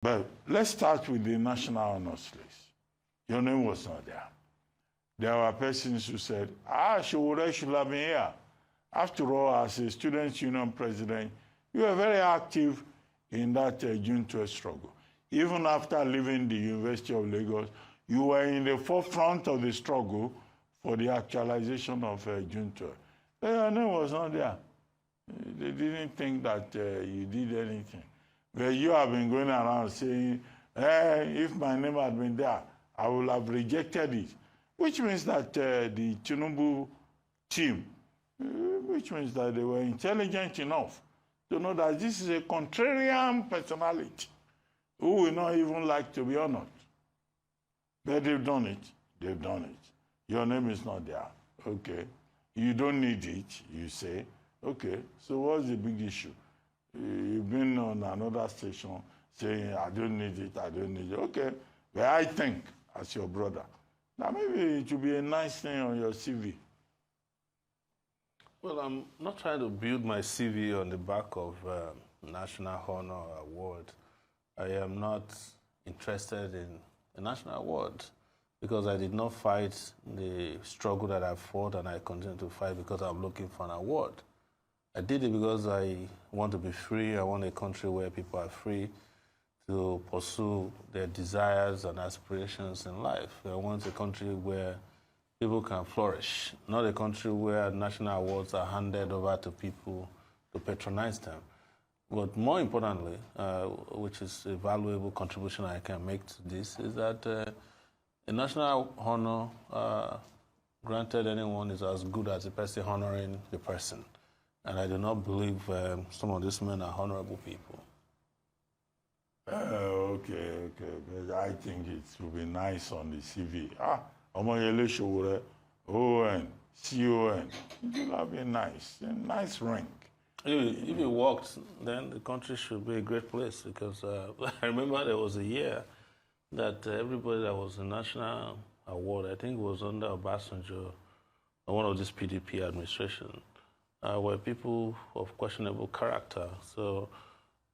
But let's start with the national honors list. Your name was not there. There were persons who said, Sowore should have been here. After all, as a students' union president, you were very active in that June 12 struggle. Even after leaving the University of Lagos, you were in the forefront of the struggle for the actualization of June 12. But your name was not there. They didn't think that you did anything. But you have been going around saying, hey, if my name had been there, I would have rejected it. Which means that the Tinubu team, which means that they were intelligent enough to know that this is a contrarian personality who will not even like to be honored. But they've done it. They've done it. Your name is not there. Okay. You don't need it, you say. Okay. So what's the big issue? You've been on another station saying, I don't need it, I don't need it. Okay. But I think, as your brother, now maybe it would be a nice thing on your CV. Well, I'm not trying to build my CV on the back of National Honor Award. I am not interested in a national award because I did not fight the struggle that I fought, and I continue to fight because I'm looking for an award. I did it because I want to be free. I want a country where people are free to pursue their desires and aspirations in life. I want a country where people can flourish, not a country where national awards are handed over to people to patronize them. But more importantly, which is a valuable contribution I can make to this, is that a national honor granted anyone is as good as the person honoring the person. And I do not believe some of these men are honorable people. Okay. But I think it would be nice on the CV. Omoyele Sowore, O-N, C-O-N. It would have been nice. A nice rank. If it worked, then the country should be a great place because I remember there was a year that everybody that was a national award, I think it was under Obasanjo, or one of this PDP administration, were people of questionable character. So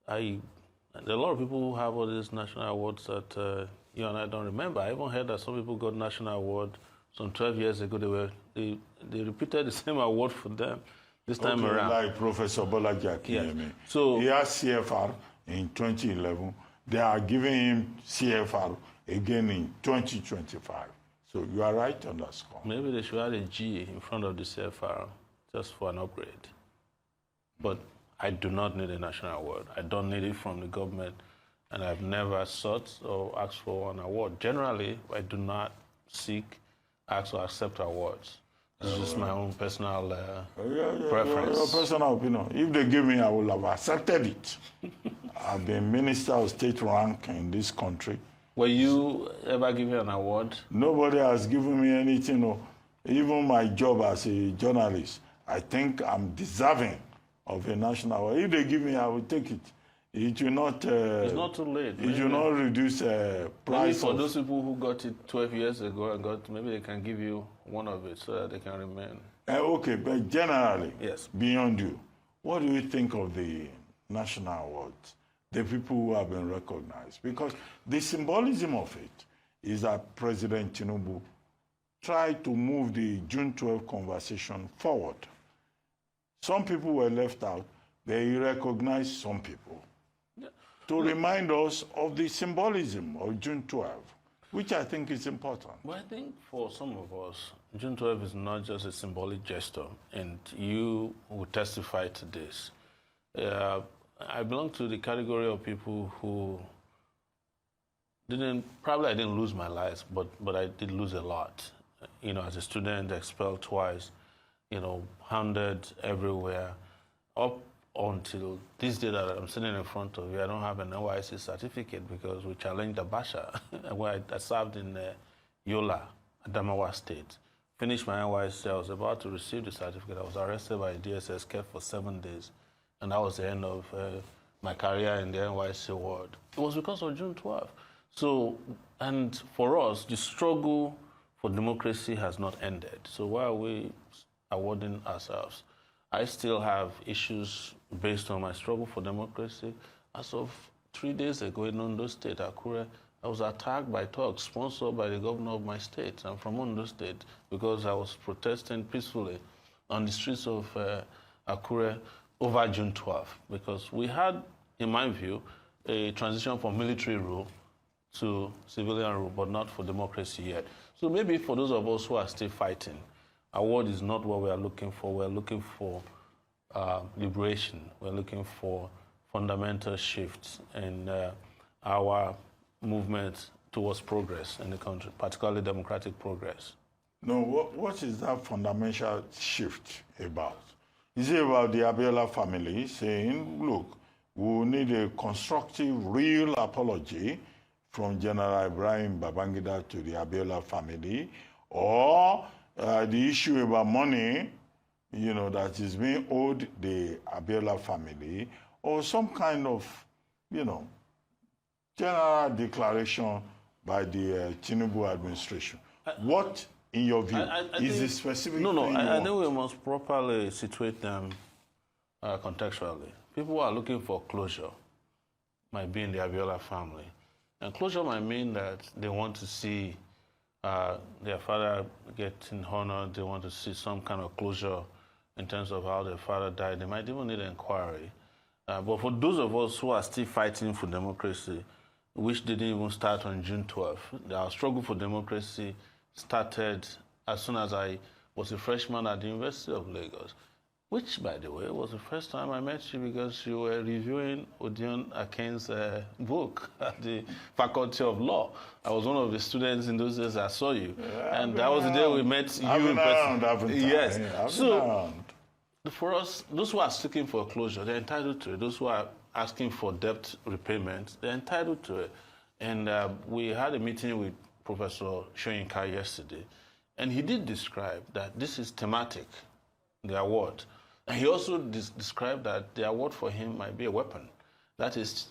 there are a lot of people who have all these national awards that you and I don't remember. I even heard that some people got national award some 12 years ago. They repeated the same award for them this time around. Like Professor Bolaji Akinyemi. Yes. So he has CFR in 2011. They are giving him CFR again in 2025. So you are right on that score. Maybe they should add a G in front of the CFR just for an upgrade. But I do not need a national award. I don't need it from the government, and I've never sought or asked for an award. Generally, I do not seek, ask, or accept awards. This is just my own personal preference. Your personal opinion. If they give me, I will have accepted it. I've been Minister of State rank in this country. Were you ever given an award? Nobody has given me anything. No. Even my job as a journalist, I think I'm deserving of a national award. If they give me, I will take it. It will not. It's not too late. It will not reduce price. Maybe for those people who got it 12 years ago and maybe they can give you one of it so that they can remain. Okay, but generally, yes. Beyond you, what do you think of the national awards? The people who have been recognized? Because the symbolism of it is that President Tinubu tried to move the June 12 conversation forward. Some people were left out, but he recognized some people. Yeah. To remind us of the symbolism of June 12, which I think is important. Well, I think for some of us, June 12 is not just a symbolic gesture, and you will testify to this. I belong to the category of people who probably I didn't lose my life, but I did lose a lot. You know, as a student, expelled twice, you know, hounded everywhere, up until this day that I'm sitting in front of you. I don't have an NYSC certificate because we challenged Abacha, where I served in Yola, Adamawa State. Finished my NYSC, I was about to receive the certificate. I was arrested by DSS, kept for 7 days, and that was the end of my career in the NYSC world. It was because of June 12. So, and for us, the struggle for democracy has not ended. So why are we awarding ourselves? I still have issues based on my struggle for democracy. As of 3 days ago in Ondo State, Akure, I was attacked by thugs sponsored by the governor of my state. I'm from Ondo State because I was protesting peacefully on the streets of Akure over June 12th because we had, in my view, a transition from military rule to civilian rule, but not for democracy yet. So maybe for those of us who are still fighting, award is not what we are looking for. We're looking for liberation. We're looking for fundamental shifts in our movement towards progress in the country, particularly democratic progress. No, what is that fundamental shift about? Is it about the Abiola family saying, look, we need a constructive, real apology from General Ibrahim Babangida to the Abiola family, or the issue about money, that is being owed the Abiola family, or some kind of, general declaration by the Tinubu administration? What, in your view, is the specific No, thing I think we must properly situate them contextually. People who are looking for closure might be in the Abiola family. And closure might mean that they want to see their father getting honored. They want to see some kind of closure in terms of how their father died. They might even need an inquiry. But for those of us who are still fighting for democracy, which didn't even start on June 12th, our struggle for democracy started as soon as I was a freshman at the University of Lagos, which, by the way, was the first time I met you because you were reviewing Odion Akin's book at the Faculty of Law. I was one of the students in those days I saw you. And that was the day we met you in person. Yes. So, for us, those who are seeking for closure, they're entitled to it. Those who are asking for debt repayment, they're entitled to it. And we had a meeting with Professor Soyinka yesterday, and he did describe that this is thematic, the award. And he also described that the award for him might be a weapon. That is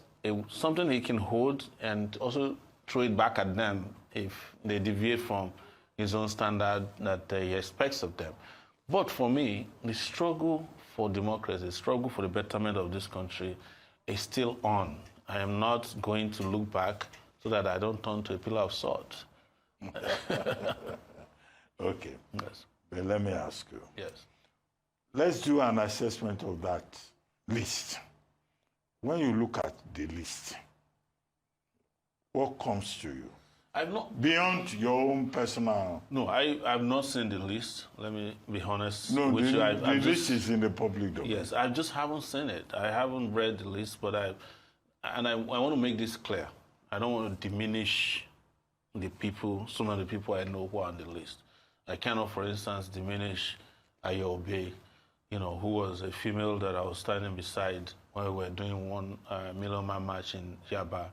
something he can hold and also throw it back at them if they deviate from his own standard that he expects of them. But for me, the struggle for democracy, the struggle for the betterment of this country is still on. I am not going to look back so that I don't turn to a pillar of salt. Okay. Yes. But let me ask you. Yes. Let's do an assessment of that list. When you look at the list, what comes to you? I've not... Beyond your own personal... No, I've not seen the list. Let me be honest. No, the list is in the public domain. Yes, I just haven't seen it. I haven't read the list, but I want to make this clear. I don't want to diminish the people, some of the people I know who are on the list. I cannot, for instance, diminish Ayobe, who was a female that I was standing beside when we were doing 1 million man march in Yaba,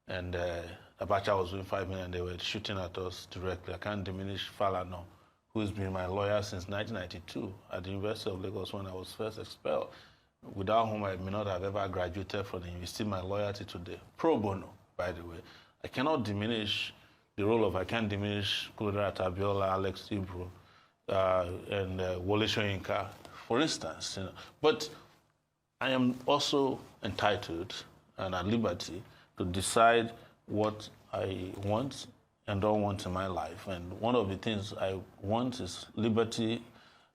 and Abacha was doing 5 million. They were shooting at us directly. I can't diminish Falana, who's been my lawyer since 1992 at the University of Lagos when I was first expelled, without whom I may not have ever graduated from the university. My loyalty today, pro bono, by the way. I cannot diminish the role of, I can't diminish Kudrat Abiola, Alex Ibro, and Wole Soyinka, for instance. But I am also entitled and at liberty to decide what I want and don't want in my life. And one of the things I want is liberty.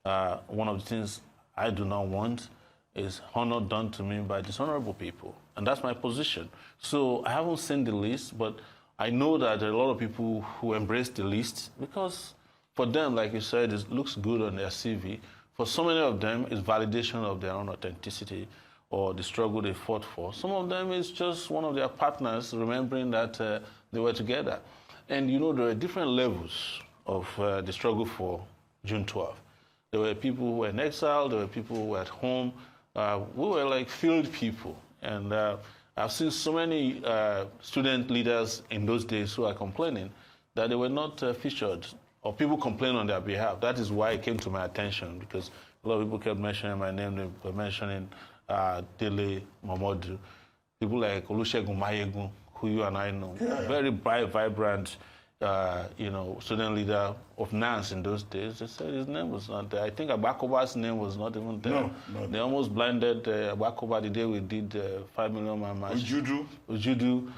One of the things I do not want is honor done to me by dishonorable people. And that's my position. So I haven't seen the list, but I know that there are a lot of people who embrace the list because for them, like you said, it looks good on their CV. For so many of them, it's validation of their own authenticity or the struggle they fought for. Some of them is just one of their partners remembering that they were together. And there are different levels of the struggle for June 12th. There were people who were in exile, there were people who were at home. We were like field people. And I've seen so many student leaders in those days who are complaining that they were not featured, or people complain on their behalf. That is why it came to my attention, because a lot of people kept mentioning my name. They were mentioning Dele Momodu, people like Olusegun Mayegun, who you and I know, very bright, vibrant student leader of NANS in those days, they said his name was not there. I think Abakoba's name was not even there. No, no. They almost blinded Abakoba the day we did 5 million man march. Ujudu.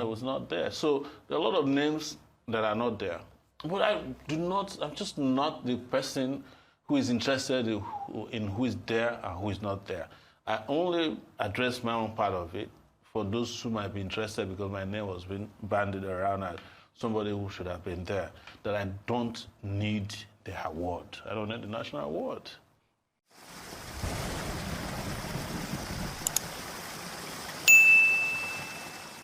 Was not there. So there are a lot of names that are not there. But I'm just not the person who is interested in who is there and who is not there. I only address my own part of it for those who might be interested, because my name was being bandied around as somebody who should have been there, that I don't need the award. I don't need the national award.